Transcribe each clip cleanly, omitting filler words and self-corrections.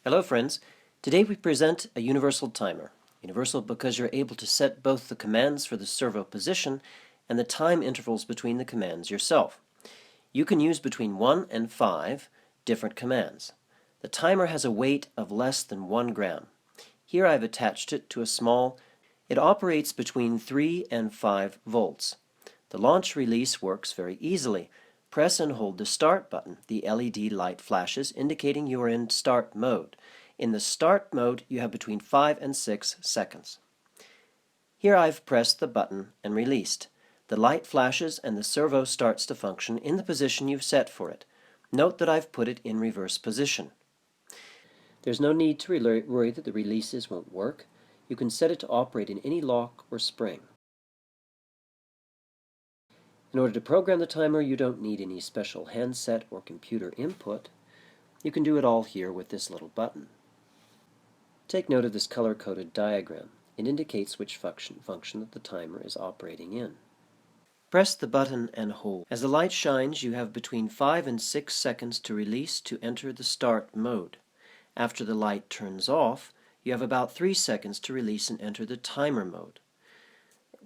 Hello friends, today we present a universal timer. Universal because you're able to set both the commands for the servo position and the time intervals between the commands yourself. You can use between 1 and 5 different commands. The timer has a weight of less than 1 gram. Here I've attached it to a small. It operates between 3 and 5 volts. The launch release works very easily. Press and hold the start button. The LED light flashes indicating you are in start mode. In the start mode you have between 5 and 6 seconds. Here I've pressed the button and released. The light flashes and the servo starts to function in the position you've set for it. Note that I've put it in reverse position. There's no need to worry that the releases won't work. You can set it to operate in any lock or spring. In order to program the timer, you don't need any special handset or computer input. You can do it all here with this little button. Take note of this color-coded diagram. It indicates which function that the timer is operating in. Press the button and hold. As the light shines, you have between 5 and 6 seconds to release to enter the start mode. After the light turns off, you have about 3 seconds to release and enter the timer mode,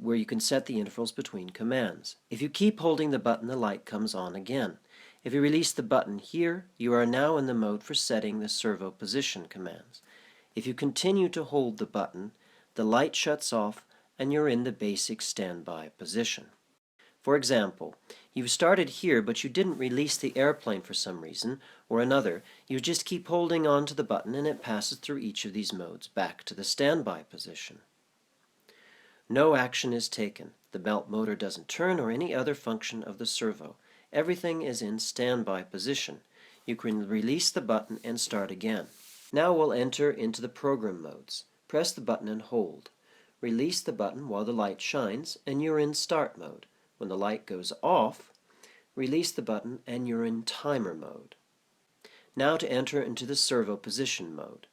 where you can set the intervals between commands. If you keep holding the button, the light comes on again. If you release the button here, you are now in the mode for setting the servo position commands. If you continue to hold the button, the light shuts off and you're in the basic standby position. For example, you've started here but you didn't release the airplane for some reason or another. You just keep holding on to the button and it passes through each of these modes back to the standby position. No action is taken. The belt motor doesn't turn or any other function of the servo. Everything is in standby position. You can release the button and start again. Now we'll enter into the program modes. Press the button and hold. Release the button while the light shines and you're in start mode. When the light goes off, release the button and you're in timer mode. Now to enter into the servo position mode.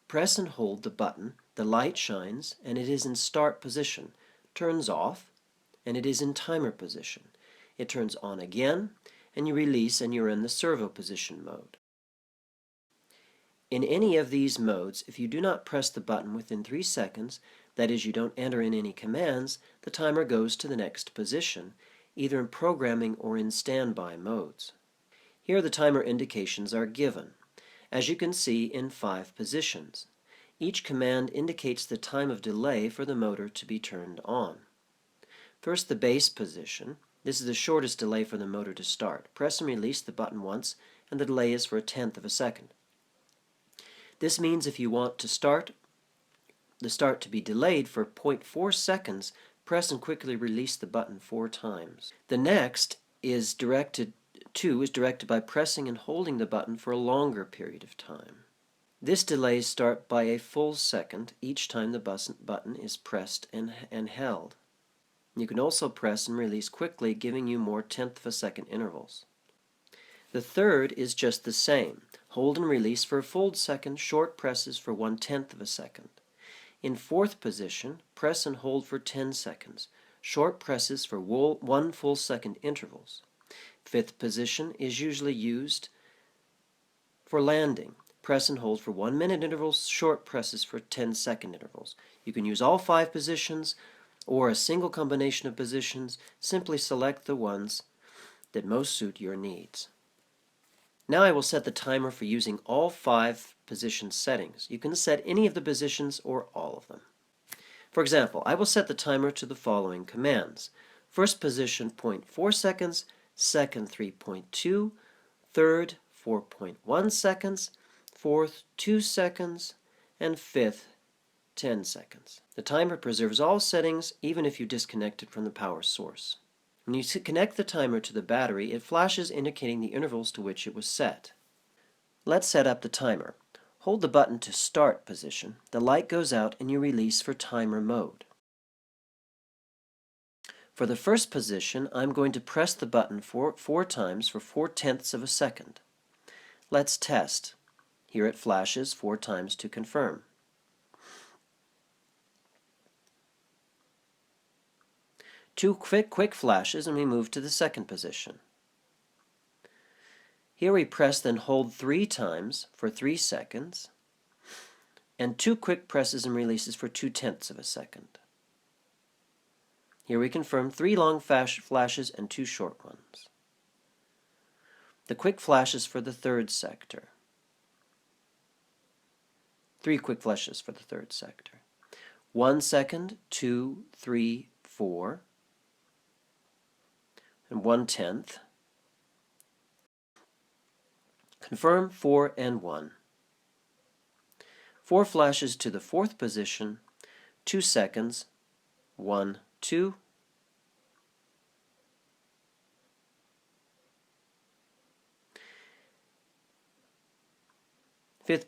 Press and hold the button, the light shines and it is in start position, turns off and it is in timer position. It turns on again and you release and you're in the servo position mode. In any of these modes, if you do not press the button within 3 seconds, that is, you don't enter in any commands, the timer goes to the next position, either in programming or in standby modes. Here the timer indications are given, as you can see, in 5 positions. Each command indicates the time of delay for the motor to be turned on. First, the base position. This is the shortest delay for the motor to start. Press and release the button once, and the delay is for 1/10 of a second. This means if you want the start to be delayed for 0.4 seconds, press and quickly release the button 4 times. The next is directed by pressing and holding the button for a longer period of time. This delays start by a full second each time the button is pressed and held. You can also press and release quickly, giving you more 1/10 of a second intervals. The third is just the same. Hold and release for a full second, short presses for 1/10 of a second. In 4th position, press and hold for 10 seconds, short presses for 1 full second intervals. 5th position is usually used for landing. Press and hold for 1 minute intervals, short presses for 10-second intervals. You can use all 5 positions or a single combination of positions. Simply select the ones that most suit your needs. Now I will set the timer for using all 5 position settings. You can set any of the positions or all of them. For example, I will set the timer to the following commands. First position 0.4 seconds, second 3.2, third 4.1 seconds, fourth 2 seconds, and fifth 10 seconds. The timer preserves all settings even if you disconnect it from the power source. When you connect the timer to the battery, it flashes indicating the intervals to which it was set. Let's set up the timer. Hold the button to start position. The light goes out and you release for timer mode. For the first position, I'm going to press the button 4 times for 4/10 of a second. Let's test. Here it flashes 4 times to confirm. 2 quick flashes and we move to the second position. Here we press then hold 3 times for 3 seconds. and 2 quick presses and releases for 2/10 of a second. Here we confirm 3 long flashes and 2 short ones. The quick flashes for the third sector. 3 quick flashes for the third sector. 1 second, 2, 3, 4, and 1/10. Confirm 4 and 1. 4 flashes to the fourth position, 2 seconds, 1, 2. Fifth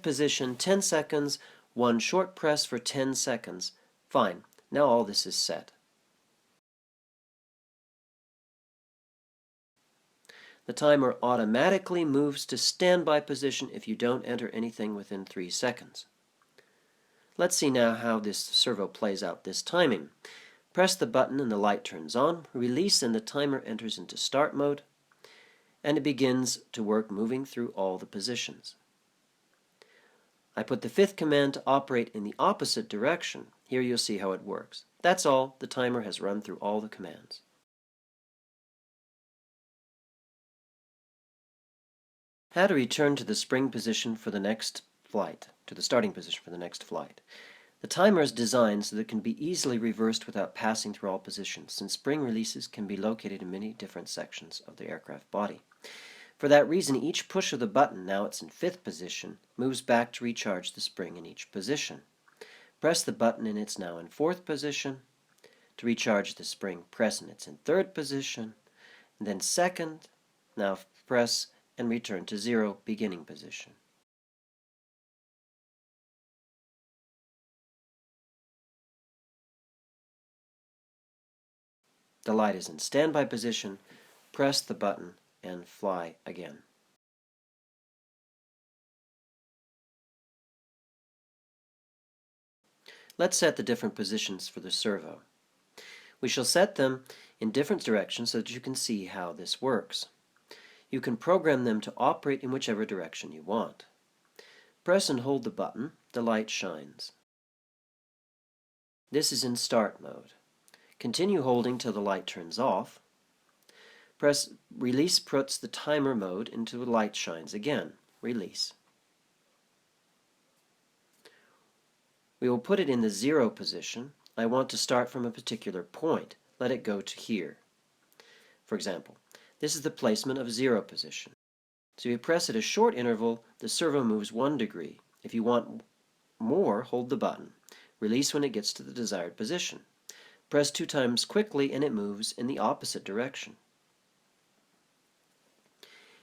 position, 10 seconds, 1 short press for 10 seconds. Fine. Now all this is set. The timer automatically moves to standby position if you don't enter anything within 3 seconds. Let's see now how this servo plays out this timing. Press the button and the light turns on. Release and the timer enters into start mode, and it begins to work, moving through all the positions. I put the 5th command to operate in the opposite direction. Here you'll see how it works. That's all. The timer has run through all the commands. How to return to the spring position for the next flight, to the starting position for the next flight. The timer is designed so that it can be easily reversed without passing through all positions, since spring releases can be located in many different sections of the aircraft body. For that reason, each push of the button, now it's in 5th position, moves back to recharge the spring in each position. Press the button and it's now in 4th position. To recharge the spring, press and it's in 3rd position. And then 2nd, now press and return to 0, beginning position. The light is in standby position. Press the button and fly again. Let's set the different positions for the servo. We shall set them in different directions so that you can see how this works. You can program them to operate in whichever direction you want. Press and hold the button, the light shines. This is in start mode. Continue holding till the light turns off. Release puts the timer mode into the light shines again. Release. We will put it in the 0 position. I want to start from a particular point. Let it go to here. For example, this is the placement of 0 position. So if you press at a short interval, the servo moves 1 degree. If you want more, hold the button. Release when it gets to the desired position. Press 2 times quickly and it moves in the opposite direction.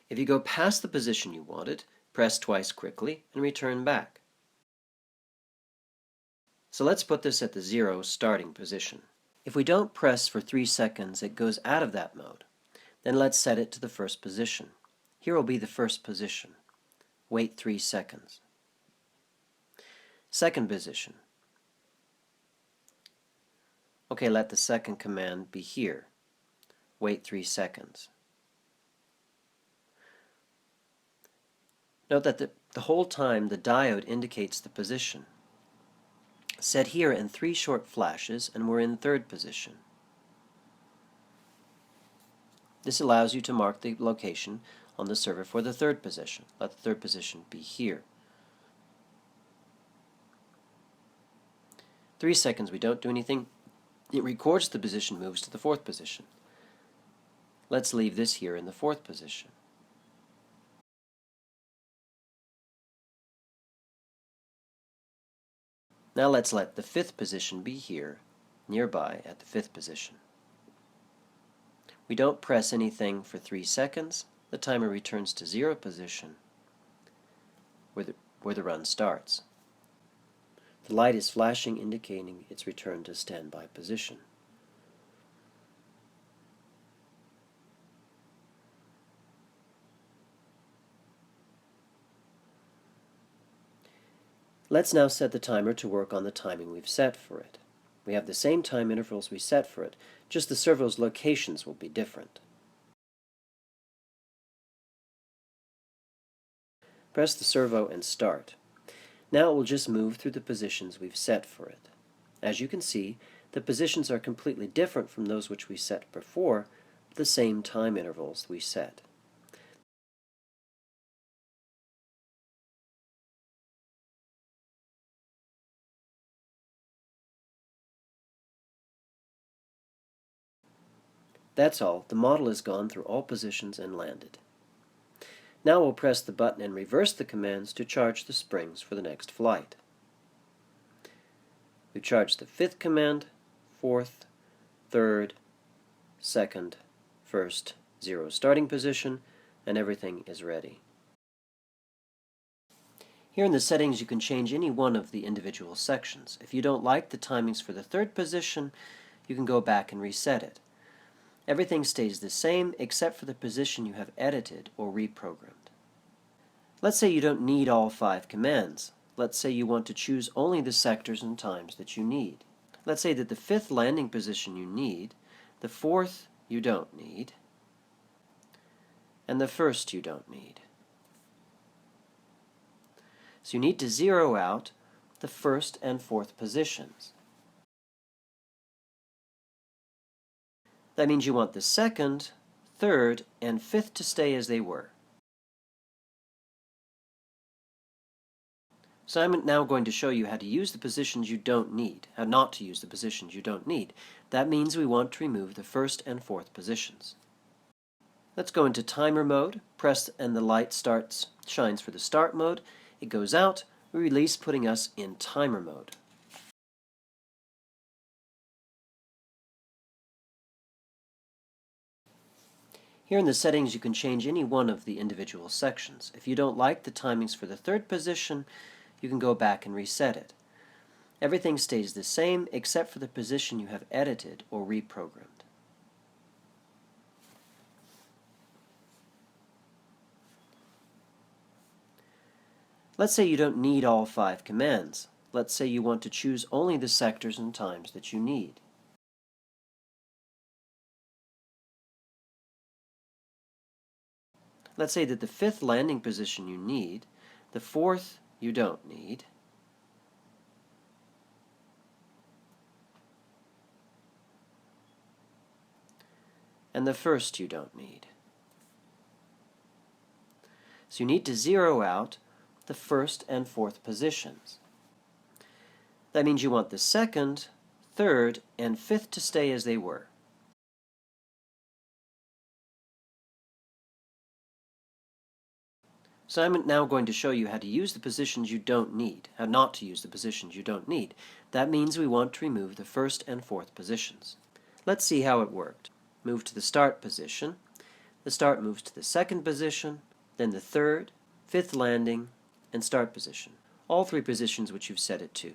If you go past the position you wanted, press twice quickly and return back. So let's put this at the 0 starting position. If we don't press for 3 seconds, it goes out of that mode. Then let's set it to the 1st position. Here will be the 1st position. Wait 3 seconds. 2nd position. Okay, let the 2nd command be here. Wait 3 seconds. Note that the whole time the diode indicates the position. Set here in 3 short flashes and we're in 3rd position. This allows you to mark the location on the server for the 3rd position. Let the 3rd position be here. 3 seconds, we don't do anything. It records the position, moves to the 4th position. Let's leave this here in the 4th position. Now let's let the 5th position be here, nearby at the 5th position. We don't press anything for 3 seconds. The timer returns to 0 position, where the run starts. The light is flashing, indicating its return to standby position. Let's now set the timer to work on the timing we've set for it. We have the same time intervals we set for it, just the servo's locations will be different. Press the servo and start. Now it will just move through the positions we've set for it. As you can see, the positions are completely different from those which we set before, but the same time intervals we set. That's all. The model has gone through all positions and landed. Now we'll press the button and reverse the commands to charge the springs for the next flight. We've charged the fifth command, fourth, third, second, first, 0 starting position, and everything is ready. Here in the settings you can change any one of the individual sections. If you don't like the timings for the third position, you can go back and reset it. Everything stays the same except for the position you have edited or reprogrammed. Let's say you don't need all 5 commands. Let's say you want to choose only the sectors and times that you need. Let's say that the 5th landing position you need, the 4th you don't need, and the 1st you don't need. So you need to zero out the 1st and 4th positions. That means you want the 2nd, 3rd, and 5th to stay as they were. So I'm now going to show you how to use the positions you don't need, how not to use the positions you don't need. That means we want to remove the 1st and 4th positions. Let's go into timer mode, press and the light shines for the start mode. It goes out, we release, putting us in timer mode. Here in the settings you can change any one of the individual sections. If you don't like the timings for the 3rd position, you can go back and reset it. Everything stays the same except for the position you have edited or reprogrammed. Let's say you don't need all 5 commands. Let's say you want to choose only the sectors and times that you need. Let's say that the 5th landing position you need, the 4th you don't need, and the 1st you don't need. So you need to zero out the 1st and 4th positions. That means you want the 2nd, 3rd, and 5th to stay as they were. So I'm now going to show you how to use the positions you don't need, how not to use the positions you don't need. That means we want to remove the 1st and 4th positions. Let's see how it worked. Move to the start position. The start moves to the 2nd position, then the 3rd, 5th landing, and start position. All 3 positions which you've set it to.